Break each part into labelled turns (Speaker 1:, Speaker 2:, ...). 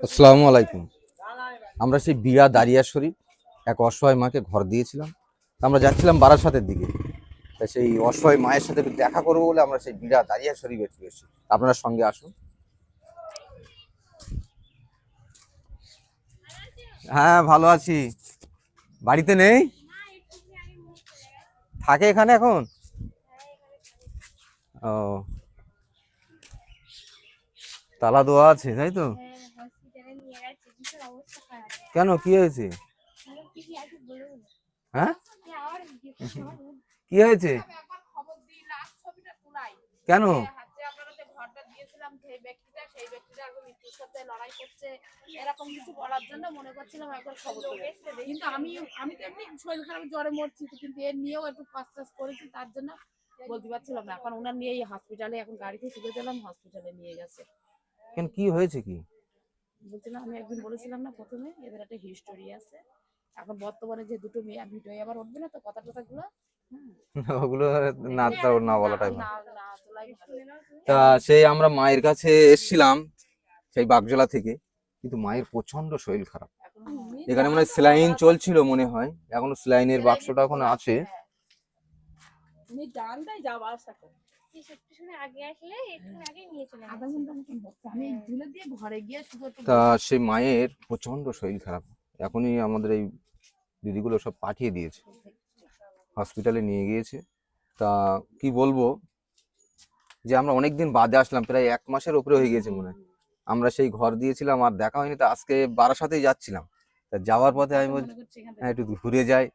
Speaker 1: আসসালামু আলাইকুম। আমরা সেই বিরা দারিয়া শরীফ এক অসহায় মাকে ঘর দিয়েছিলাম। আমরা যাচ্ছিলাম বারাসাতের দিকে। তাই সেই অসহায় মায়ের সাথে একটু দেখা করবো বলে আমরা সেই বিরা দারিয়া শরীফে চলে এসেছি। আপনারা সঙ্গে আসুন। হ্যাঁ, ভালো আছি। বাড়িতে নেই? থাকে এখানে এখন? ও, তালা দেওয়া আছে তাই তো? কেন, কি হয়েছে? হ্যাঁ, কি হয়েছে? কেন?
Speaker 2: এরকম কিছু বলার জন্য মনে করছিলাম একবার খবর দেবো। কিন্তু আমি আমি তো এমনি শরীর খারাপ জ্বরে মরছি, কিন্তু এর নিয়েও একটু কাজ করেছি, তার জন্য বলতে পারছিলাম না। এখন ওনার নিয়ে হসপিটালে, এখন গাড়িতে তুলে দিলাম, হসপিটালে নিয়ে গেছে।
Speaker 1: কেন, কি হয়েছে কি?
Speaker 2: বলছিলাম, আমি একদিন বলেছিলাম না প্রথমে এদের একটা হিস্টোরি আছে। এখন বর্তমানে যে দুটো মেয়ে ভিডিও আবার উঠবে না তো কথা টথাগুলো,
Speaker 1: ওগুলো না, না বলাটাই ভালো।
Speaker 2: না না তোলাই ভালো।
Speaker 1: তা সেই আমরা মায়ের কাছে এসেছিলাম সেই বাগজোলা থেকে, কিন্তু মায়ের প্রচন্ড শরীর খারাপ। এখানে মনে হয় স্যালাইন চলছিল, মনে হয় এখনো স্যালাইনের বাক্সটা এখন আছে।
Speaker 2: তুমি ডানটাই যাওয়া আসা করো।
Speaker 1: তা সেই মায়ের প্রচন্ড শরীর খারাপ। এখনই আমাদের এই দিদিগুলো সব পাঠিয়ে দিয়েছে, হসপিটালে নিয়ে গিয়েছে। তা কি বলবো, যে আমরা অনেকদিন বাদে আসলাম, প্রায় 1 মাসের উপরে হয়ে গিয়েছে মনে হয়। আমরা সেই ঘর দিয়েছিলাম, আর দেখা হয়নি। তা আজকে বারাসাতেই যাচ্ছিলাম, তা যাওয়ার পথে আমি বলছি হ্যাঁ একটু ঘুরে যাই,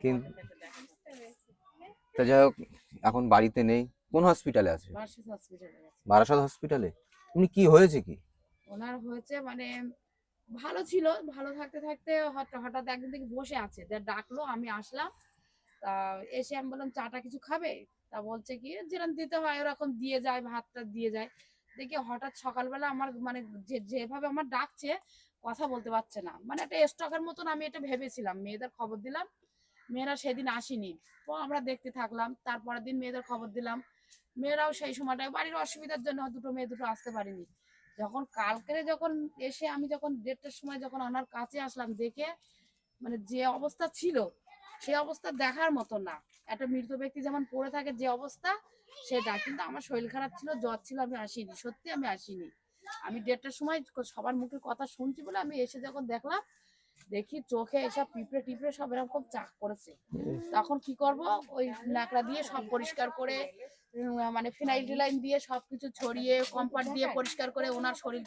Speaker 1: কিন্তু তা যাই হোক, এখন বাড়িতে নেই। কোন হসপিটালে আছে? বারাসাত হসপিটালে। উনি কি হয়েছে কি?
Speaker 2: ওনার হয়েছে মানে ভালো ছিল, ভালো থাকতে থাকতে হঠাৎ একদিন থেকে বসে আছে, ডাকলো, আমি আসলাম। তা এসে আমি বললাম চাটা কিছু খাবে? তা বলছে কি যেরকম দিতে হয় ওরকম দিয়ে যায়, ভাতটা দিয়ে যায়। দেখি হঠাৎ সকালবেলা আমার মানে যেভাবে আমার ডাকছে, কথা বলতে পারছে না, মানে একটা স্টকের মতন। আমি এটা ভেবেছিলাম, মেয়েদের খবর দিলাম, মেয়েরা সেদিন আসেনি। তো আমরা দেখতে থাকলাম, তারপরের দিন মেয়েদের খবর দিলাম, মেয়েরাও সেই সময়টায় বাড়ির অসুবিধার জন্য দুটো মেয়ে দুটো আসতে পারিনি। যখন কালকে যখন এসে আমি যখন 1:30টার সময় যখন ওনার কাছে আসলাম, দেখে মানে যে অবস্থা ছিল সে অবস্থা দেখার মতো না। একটা মৃত ব্যক্তি যেমন পড়ে থাকে যে অবস্থা, সেটা। কিন্তু আমার শরীর খারাপ ছিল, জ্বর ছিল, আমি আসিনি, সত্যি আমি আসিনি। আমি 1:30টার সময় সবার মুখের কথা শুনছি বলে আমি এসে যখন দেখলাম, দেখি চোখে এসব পিঁপড়ে টিপড়ে সব এরকম চাক করেছে। তখন কি করব, ওই ন্যাকড়া দিয়ে সব পরিষ্কার করে, মানে ফিনাইল টিলাইন দিয়ে সবকিছু ছড়িয়ে কম্পার্ট দিয়ে পরিষ্কার করে ওনার শরীর